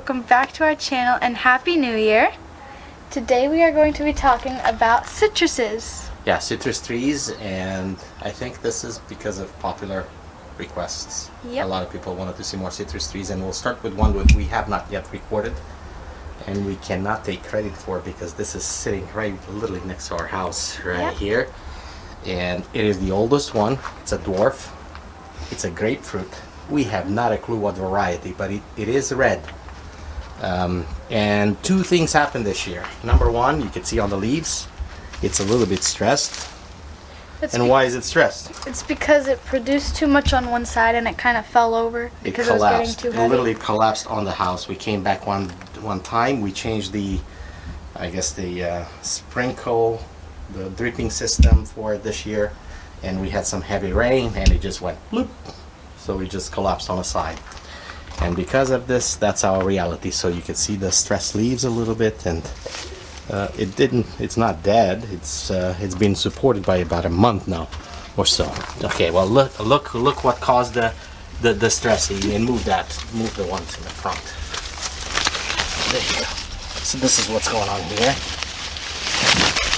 welcome back to our channel and Happy New Year. Today we are going to be talking about citruses. Yeah, citrus trees, and I think this is because of popular requests. Yep. A lot of people wanted to see more citrus trees, and we'll start with one that we have not yet recorded and we cannot take credit for because this is sitting right literally next to our house right here, and it is the oldest one. It's a dwarf. It's a grapefruit. We have not a clue what variety, but it is red. And two things happened this year. Number one, you can see on the leaves, it's a little bit stressed. And why is it stressed? It's because it produced too much on one side and it kind of fell over because it was getting too heavy. It literally collapsed on the house. We came back one time. We changed the sprinkle, the dripping system for it this year, and we had some heavy rain and it just went bloop. So we just collapsed on the side. And because of this, that's our reality. So you can see the stressed leaves a little bit, and it's not dead. It's been supported by about a month now or so. Okay, well look what caused the stress. And move the ones in the front. There you go. So this is what's going on here.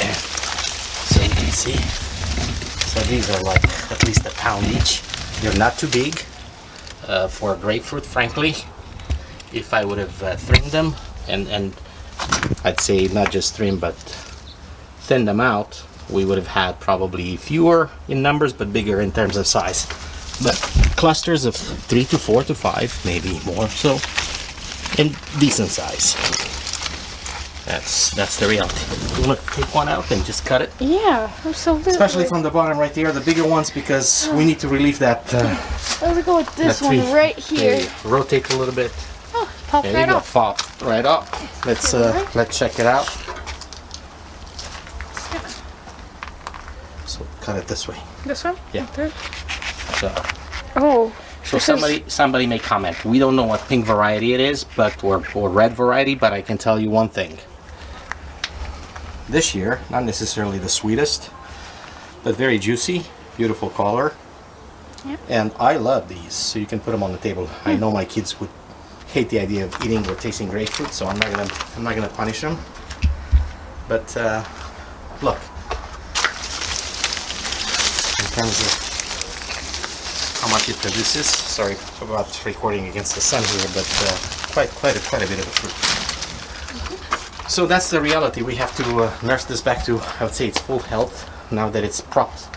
And so you can see. So these are like at least a pound each. They're not too big for a grapefruit, frankly. If I would have trimmed them and I'd say not just trim but thin them out, we would have had probably fewer in numbers but bigger in terms of size. But clusters of 3 to 4 to 5, maybe more so, in decent size. That's the reality. You want to take one out and just cut it? Yeah, absolutely. Especially from the bottom right there, the bigger ones, because we need to relieve that. Let's go with this one right here. Rotate a little bit. Oh, pop there right you go. off. Pop right up. Let's check it out. So cut it this way. This one? Yeah. Okay. So somebody may comment. We don't know what pink variety it is, but or red variety, but I can tell you one thing. This year, not necessarily the sweetest, but very juicy, beautiful color. Yep. And I love these, so you can put them on the table. I know my kids would hate the idea of eating or tasting grapefruit, so I'm not gonna punish them. But look, in terms of how much it produces. Sorry about recording against the sun here, but quite a bit of a fruit. So that's the reality. We have to nurse this back to, I would say, its full health now that it's propped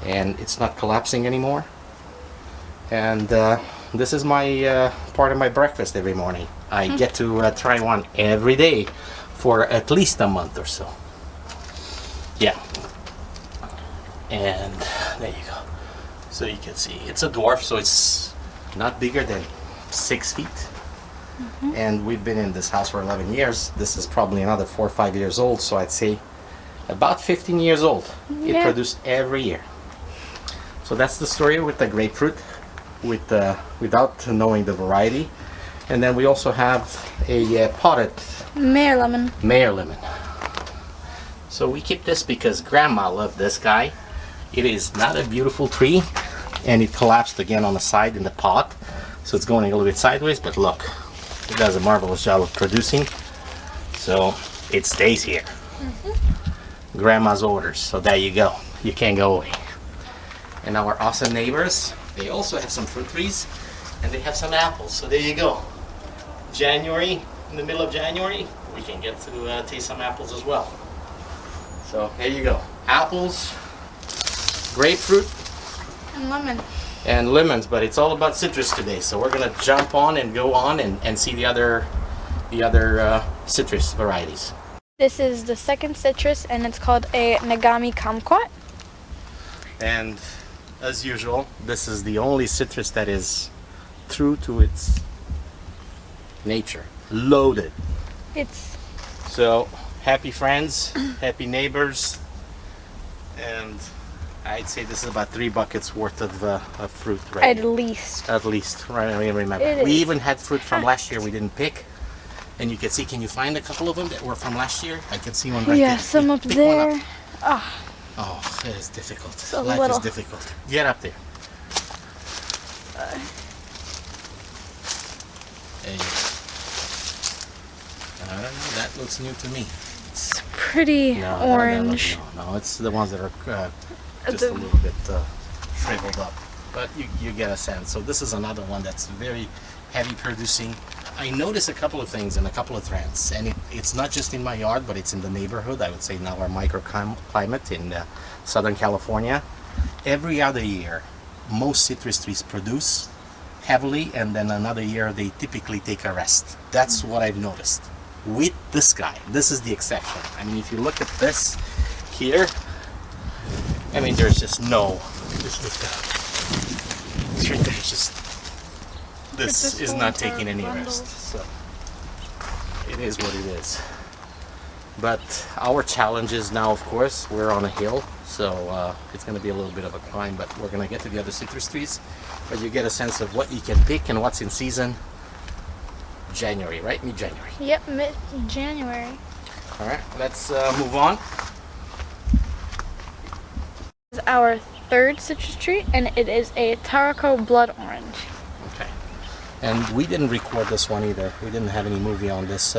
and it's not collapsing anymore. And this is my part of my breakfast every morning. I get to try one every day for at least a month or so. Yeah. And there you go. So you can see it's a dwarf, so it's not bigger than 6 feet. And we've been in this house for 11 years. This is probably another 4 or 5 years old, so I'd say about 15 years old. It produced every year. So that's the story with the grapefruit, without knowing the variety. And then we also have a potted Meyer Lemon. Meyer Lemon. So we keep this because Grandma loved this guy. It is not a beautiful tree, and it collapsed again on the side in the pot, so it's going a little bit sideways, but look, it does a marvelous job of producing, so it stays here. Grandma's orders, so there you go. You can't go away. And our awesome neighbors, they also have some fruit trees, and they have some apples, so there you go. January, in the middle of January, we can get to taste some apples as well. So there you go. Apples, grapefruit, and lemon. And lemons, but it's all about citrus today, so we're gonna jump on and go on and see the other citrus varieties. This is the second citrus, and it's called a Nagami Kumquat. And as usual, this is the only citrus that is true to its nature, loaded. So happy friends, happy neighbors, and I'd say this is about 3 buckets worth of fruit right At least. At least, right? I remember. We even had fruit from last year we didn't pick. And you can see, can you find a couple of them that were from last year? I can see one right there. Yeah, some up there. Oh, it is difficult. Life is difficult. Get up there. There you go. looks new to me. It's pretty No, orange. no, it's the ones that are just The- a little bit shriveled up. But you get a sense. So this is another one that's very heavy producing. I noticed a couple of things and a couple of trends, and it's not just in my yard, but it's in the neighborhood. I would say now our microclimate in Southern California. Every other year, most citrus trees produce heavily, and then another year they typically take a rest. That's what I've noticed. With this guy, this is the exception. I mean, if you look at this here, I mean, there's just no. Just look at there's just. This is not taking any rest. So it is what it is. But our challenge is now, of course, we're on a hill, so it's going to be a little bit of a climb. But we're going to get to the other citrus trees, but you get a sense of what you can pick and what's in season. January, right? Mid-January. Yep, mid-January. All right, let's move on. This is our third citrus tree, and it is a Tarako blood orange. Okay. And we didn't record this one either. We didn't have any movie on this.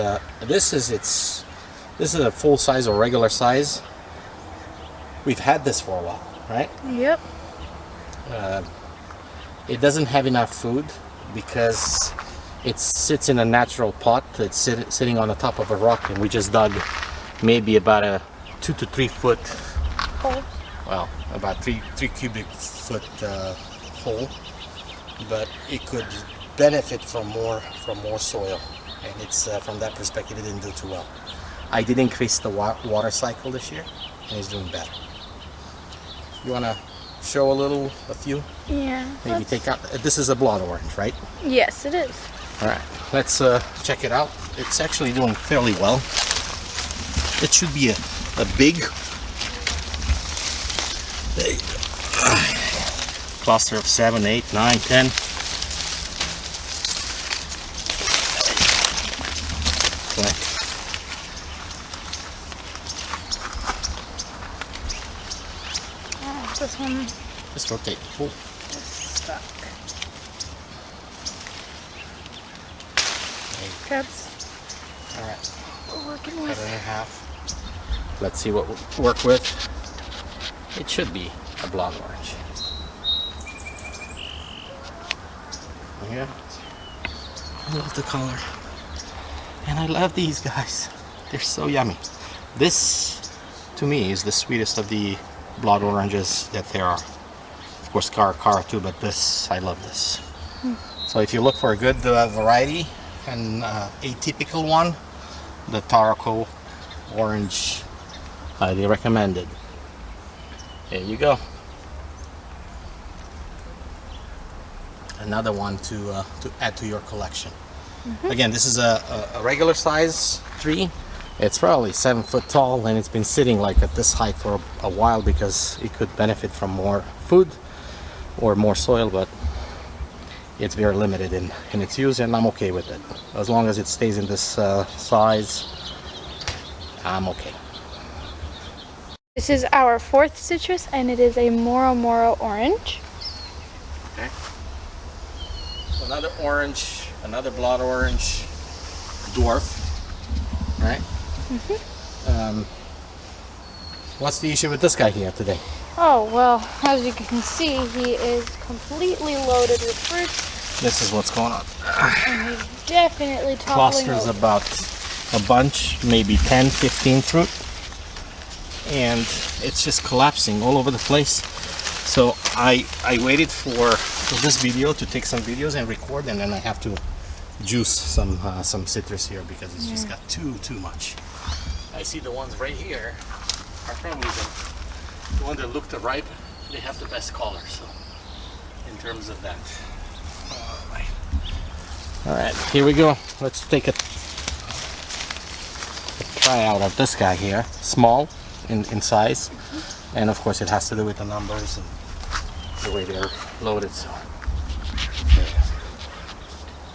This is a full size or regular size. We've had this for a while, right? Yep. It doesn't have enough food because it sits in a natural pot. It's sitting on the top of a rock, and we just dug maybe about a 2 to 3 foot Hole. well, about 3 cubic foot hole, but it could benefit from more soil, and it's from that perspective it didn't do too well. I did increase the water cycle this year, and it's doing better. You want to show a few? Yeah. Maybe take out. This is a blood orange, right? Yes, it is. All right, let's check it out. It's actually doing fairly well. It should be a big cluster of 7, 8, 9, 10. Okay. Oh, this one Just rotate. Pull. is stuck. That's All right. what we're working Cut with. it in half. Let's see what we'll work with. It should be a blood orange. Yeah. I love the color. And I love these guys. They're so yummy. This, to me, is the sweetest of the blood oranges that there are. Of course, Cara too, but this, I love this. So if you look for a good variety and atypical one, the Tarako orange, highly recommended. There you go. Another one to add to your collection. Again, this is a regular size tree. It's probably 7 foot tall, and it's been sitting like at this height for a while because it could benefit from more food or more soil, but it's very limited in its use, and I'm okay with it. As long as it stays in this size, I'm okay. This is our fourth citrus, and it is a Moro Orange. Okay. So another orange, another blood orange, dwarf, right? What's the issue with this guy here today? Oh, well, as you can see, he is completely loaded with fruit, This is what's going on. and he's definitely toppling Clusters over. about a bunch, maybe 10, 15 fruit, and it's just collapsing all over the place. So I waited for this video to take some videos and record, and then I have to juice some citrus here because it's just got too much. I see the ones right here are probably the one that look the ripe. They have the best color, so in terms of that. All right, here we go. Let's take a try out of this guy here. Small in size, and of course it has to do with the numbers and the way they're loaded. So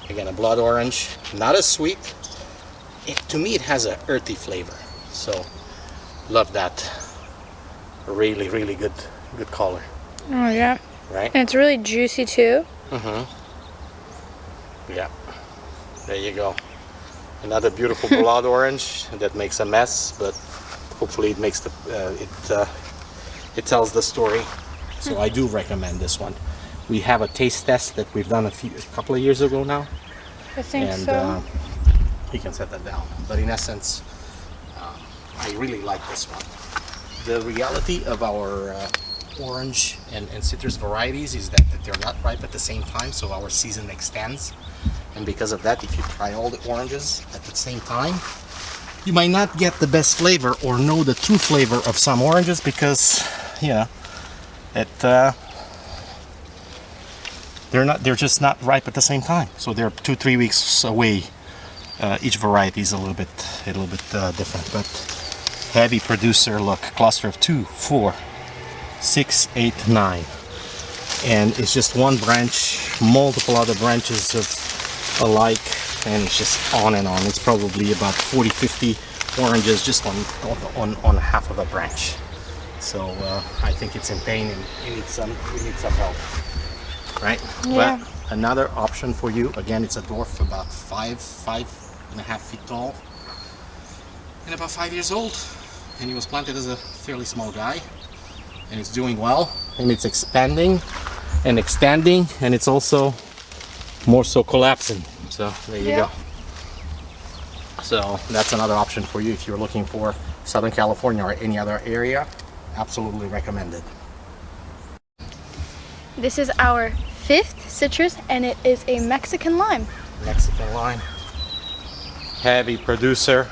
again, a blood orange, not as sweet. To me, it has an earthy flavor. So love that. Really good color, Oh, yeah. right? And it's really juicy, too. Yeah, there you go. Another beautiful blood orange that makes a mess, but hopefully it makes the it tells the story. So I do recommend this one. We have a taste test that we've done a couple of years ago now. I think And so. you can set that down. But in essence, I really like this one. The reality of our orange and citrus varieties is that they're not ripe at the same time, so our season extends. And because of that, if you try all the oranges at the same time, you might not get the best flavor or know the true flavor of some oranges because, you know, they're just not ripe at the same time. So they're 2-3 weeks away. Each variety is a little bit different, but heavy producer. Look, cluster of 2, 4, 6, 8, 9, and it's just one branch, multiple other branches of alike, and it's just on and on. It's probably about 40-50 oranges just on half of a branch. So I think it's in pain and we need some help, right? Yeah. But another option for you, again, it's a dwarf about 5.5 feet tall and about 5 years old, and he was planted as a fairly small guy, and it's doing well, and it's expanding and extending, and it's also more so collapsing. So there you go. So that's another option for you if you're looking for Southern California or any other area. Absolutely recommended. This is our 5th citrus, and it is a Mexican lime. Mexican lime. Heavy producer.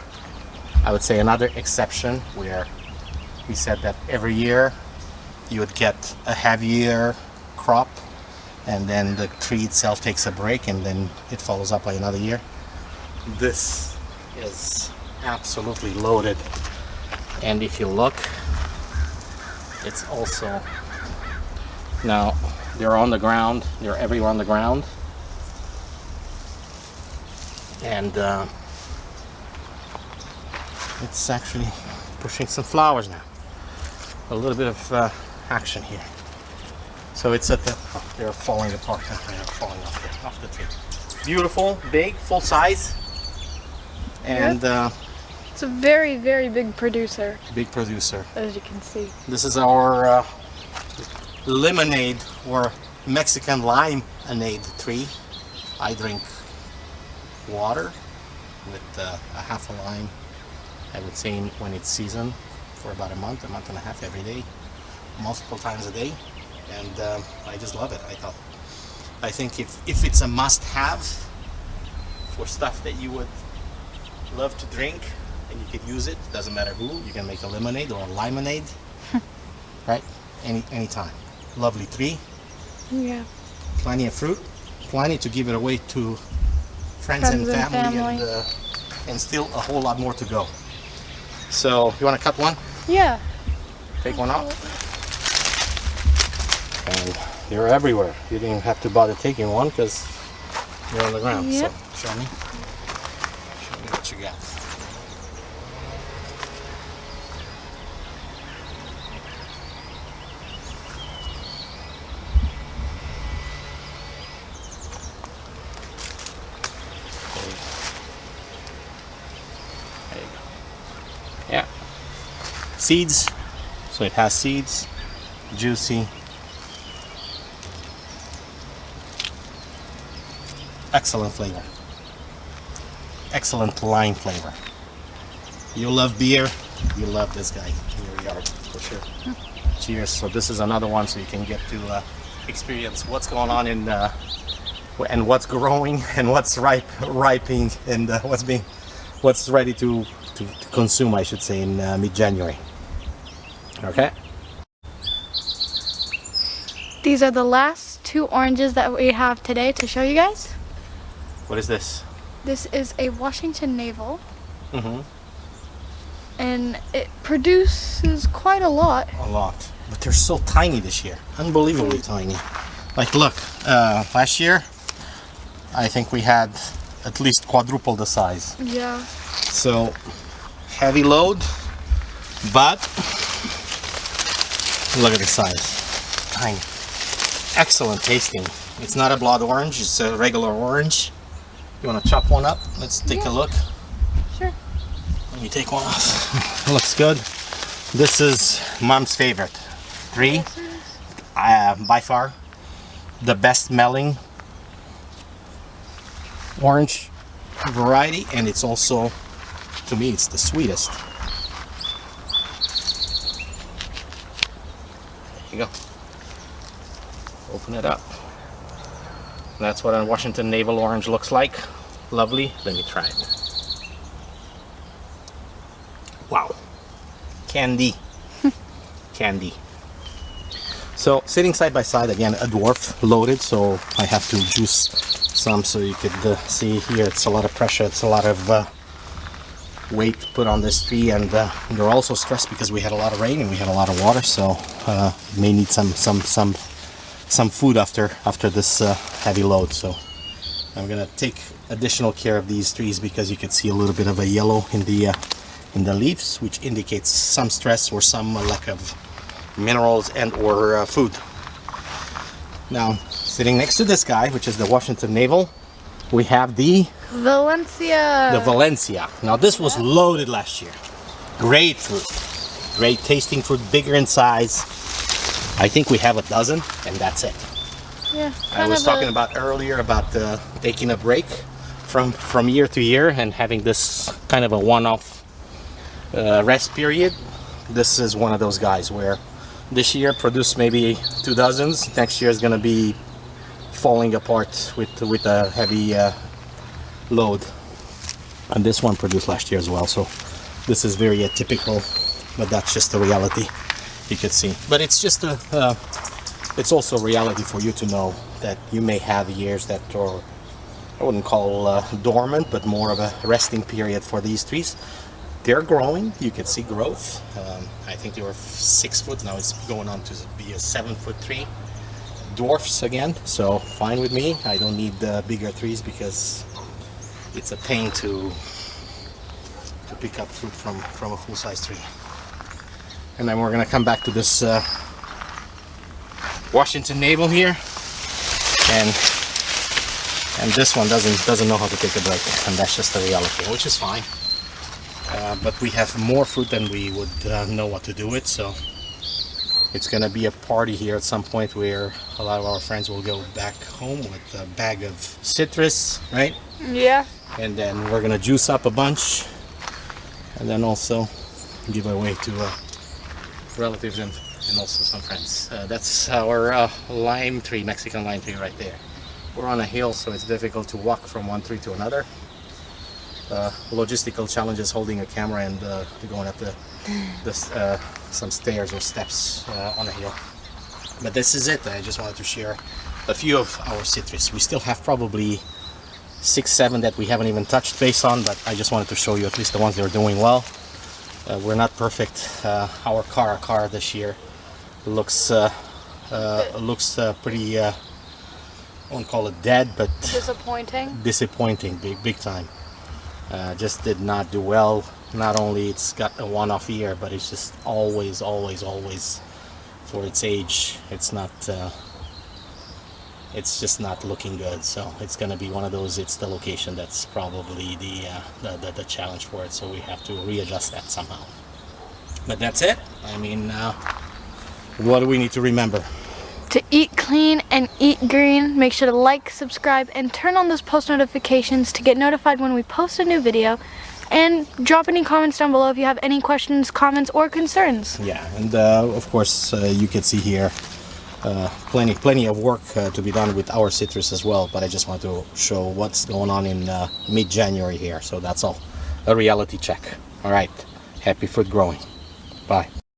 I would say another exception where we said that every year you would get a heavier crop, and then the tree itself takes a break and then it follows up by another year. This is absolutely loaded, and if you look, it's also, now they're on the ground, they're everywhere on the ground, and it's actually pushing some flowers now. A little bit of action here. So it's at the, oh, they're falling apart. They're falling off the tree. Beautiful, big, full size, and It's a very, very big producer, big producer. as you can see. This is our lemonade or Mexican limeade tree. I drink water with a half a lime, I would say, when it's season, for about a month and a half every day, multiple times a day. And I just love it. I think if it's a must-have for stuff that you would love to drink and you could use it, doesn't matter who, you can make a lemonade or a limonade, right? Anytime. Lovely tree, Yeah. plenty of fruit, plenty to give it away to friends and family. And still a whole lot more to go. So you want to cut one? Yeah. Take one out. And they're everywhere. You didn't have to bother taking one because they're on the ground. Yep. So show me what you got. There you go. Yeah. Seeds. So it has seeds. Juicy. Excellent flavor. Excellent lime flavor. You love beer, you love this guy in your yard for sure. Cheers. So this is another one, so you can get to experience what's going on in and what's growing and what's ripening and what's ready to consume, I should say, in mid-January. Okay. These are the last 2 oranges that we have today to show you guys. What is this? This is a Washington Navel, Mm-hmm. and it produces quite a lot. A lot. But they're so tiny this year. Unbelievably tiny. Like, look, last year, I think we had at least quadruple the size. Yeah. So, heavy load, but look at the size. Tiny. Excellent tasting. It's not a blood orange, it's a regular orange. You want to chop one up? Let's take a look. Sure. Let me take one off. Looks good. This is Mom's favorite. 3, by far, the best smelling orange variety, and it's also, to me, it's the sweetest. There you go. Open it up. That's what a Washington Navel Orange looks like. Lovely. Let me try it. Wow. Candy. Candy. So sitting side by side, again, a dwarf loaded, so I have to juice some so you could see here it's a lot of pressure, it's a lot of weight put on this tree, and they're also stressed because we had a lot of rain and we had a lot of water, so may need some food after this heavy load. So I'm gonna take additional care of these trees because you can see a little bit of a yellow in the leaves, which indicates some stress or some lack of minerals and or food. Now, sitting next to this guy, which is the Washington Navel, we have the Valencia. Now this was loaded last year. Great fruit, great tasting fruit, bigger in size. I think we have a dozen, and that's it. Yeah. I was talking about earlier about taking a break from year to year and having this kind of a one-off rest period. This is one of those guys where this year produced maybe 2 dozens. Next year is going to be falling apart with a heavy load. And this one produced last year as well. So this is very atypical, but that's just the reality. You could see. But it's just it's also a reality for you to know that you may have years that are, I wouldn't call dormant, but more of a resting period for these trees. They're growing. You can see growth. I think they were 6 foot. Now it's going on to be a 7-foot tree. Dwarfs again, so fine with me. I don't need bigger trees because it's a pain to pick up fruit from a full-size tree. And then we're gonna come back to this Washington Navel here, and this one doesn't know how to take a break, and that's just the reality, which is fine. But we have more fruit than we would know what to do with, so it's gonna be a party here at some point where a lot of our friends will go back home with a bag of citrus, right? Yeah. And then we're gonna juice up a bunch, and then also give away to relatives and also some friends. That's our lime tree, Mexican lime tree right there. We're on a hill, so it's difficult to walk from one tree to another. Logistical challenges holding a camera and going up some stairs or steps on a hill. But this is it. I just wanted to share a few of our citrus. We still have probably 6, 7 that we haven't even touched base on, but I just wanted to show you at least the ones that are doing well. We're not perfect. Our car this year looks pretty, I won't call it dead, but disappointing, big time. Just did not do well. Not only it's got a one-off year, but it's just always for its age, it's just not looking good. So it's gonna be one of those, it's the location that's probably the challenge for it, so we have to readjust that somehow. But that's it. I mean, what do we need to remember? To eat clean and eat green. Make sure to like, subscribe, and turn on those post notifications to get notified when we post a new video. And drop any comments down below if you have any questions, comments, or concerns. Yeah, and of course you can see here plenty of work to be done with our citrus as well, but I just want to show what's going on in mid-January here. So that's all, a reality check. All right, happy fruit growing. Bye.